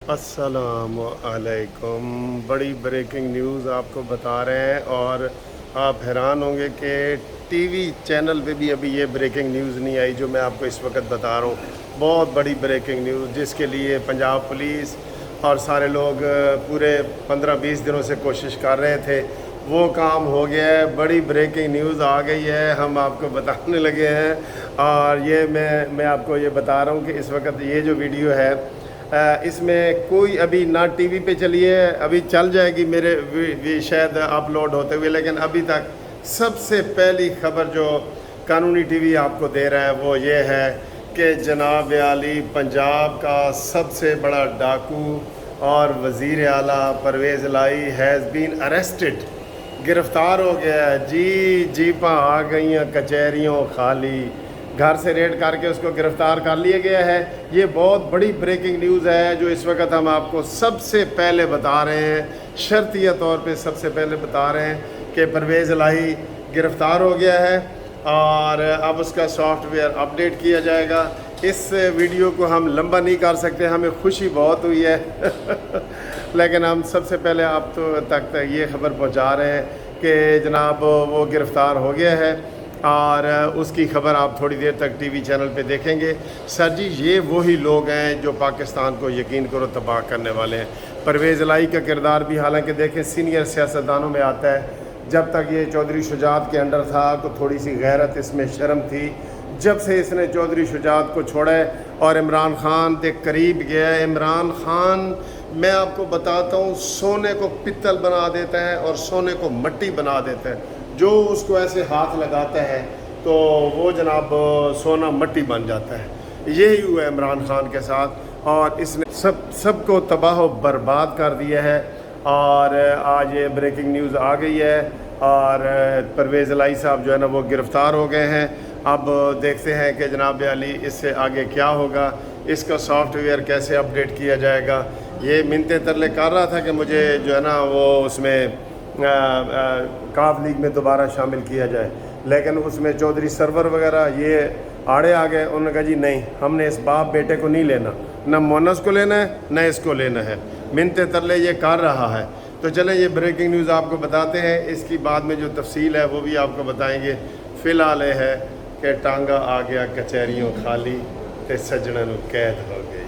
अस्सलाम वालेकुम। बड़ी ब्रेकिंग न्यूज़ आपको बता रहे हैं और आप हैरान होंगे कि टीवी चैनल पे भी अभी ये ब्रेकिंग न्यूज़ नहीं आई जो मैं आपको इस वक्त बता रहा हूँ। बहुत बड़ी ब्रेकिंग न्यूज़ जिसके लिए पंजाब पुलिस और सारे लोग पूरे 15-20 दिनों से कोशिश कर रहे थे, वो काम हो गया है। बड़ी ब्रेकिंग न्यूज़ आ गई है, हम आपको बताने लगे हैं। और ये मैं आपको ये बता रहा हूँ कि इस वक्त ये जो वीडियो है इसमें कोई अभी ना टीवी पे चली है, अभी चल जाएगी मेरे भी शायद अपलोड होते हुए, लेकिन अभी तक सबसे पहली खबर जो कानूनी टीवी आपको दे रहा है वो ये है कि जनाब आली पंजाब का सबसे बड़ा डाकू और वज़ीर आला परवेज़ लाई हैज़ बीन अरेस्टेड, गिरफ़्तार हो गया है। जीपां आ गई हैं, कचहरियों खाली, घर से रेड करके उसको गिरफ़्तार कर लिया गया है। ये बहुत बड़ी ब्रेकिंग न्यूज़ है जो इस वक्त हम आपको सबसे पहले बता रहे हैं, शर्तिया तौर पे सबसे पहले बता रहे हैं कि परवेज़ इलाही गिरफ़्तार हो गया है और अब उसका सॉफ्टवेयर अपडेट किया जाएगा। इस वीडियो को हम लंबा नहीं कर सकते, हमें खुशी बहुत हुई है लेकिन हम सबसे पहले आप तक ये खबर पहुंचा रहे हैं कि जनाब वो गिरफ़्तार हो गया है और उसकी खबर आप थोड़ी देर तक टीवी चैनल पे देखेंगे। सर जी, ये वही लोग हैं जो पाकिस्तान को यकीन करो तबाह करने वाले हैं। परवेज़ इलाही का किरदार भी हालांकि देखें सीनियर सियासतदानों में आता है। जब तक ये चौधरी शुजात के अंडर था तो थोड़ी सी गैरत इसमें शर्म थी। जब से इसने चौधरी शुजात को छोड़ा है और इमरान खान के करीब गया है, इमरान खान मैं आपको बताता हूँ सोने को पित्तल बना देता है और सोने को मट्टी बना देता है। जो उसको ऐसे हाथ लगाता है तो वो जनाब सोना मट्टी बन जाता है। यही हुआ है इमरान खान के साथ और इसने सबको तबाह व बर्बाद कर दिया है। और आज ये ब्रेकिंग न्यूज़ आ गई है और परवेज़ इलाही साहब जो है ना वो गिरफ़्तार हो गए हैं। अब देखते हैं कि जनाब अली इससे आगे क्या होगा, इसका सॉफ्टवेयर कैसे अपडेट किया जाएगा। ये मिन्नतें तरले कर रहा था कि मुझे जो है ना वो उसमें काफ लीग में दोबारा शामिल किया जाए, लेकिन उसमें चौधरी सरवर वगैरह ये आड़े आ गए। उन्होंने कहा जी नहीं, हमने इस बाप बेटे को नहीं लेना, न मोनस को लेना है न इसको लेना है। मिन्नते तरले ये कर रहा है। तो चलें ये ब्रेकिंग न्यूज़ आपको बताते हैं, इसकी बाद में जो तफसील है वो भी आपको बताएंगे। फ़िलहाल ये है कि टांगा आ गया कचहरियों खाली ते सजणा नूं कैद हो गई।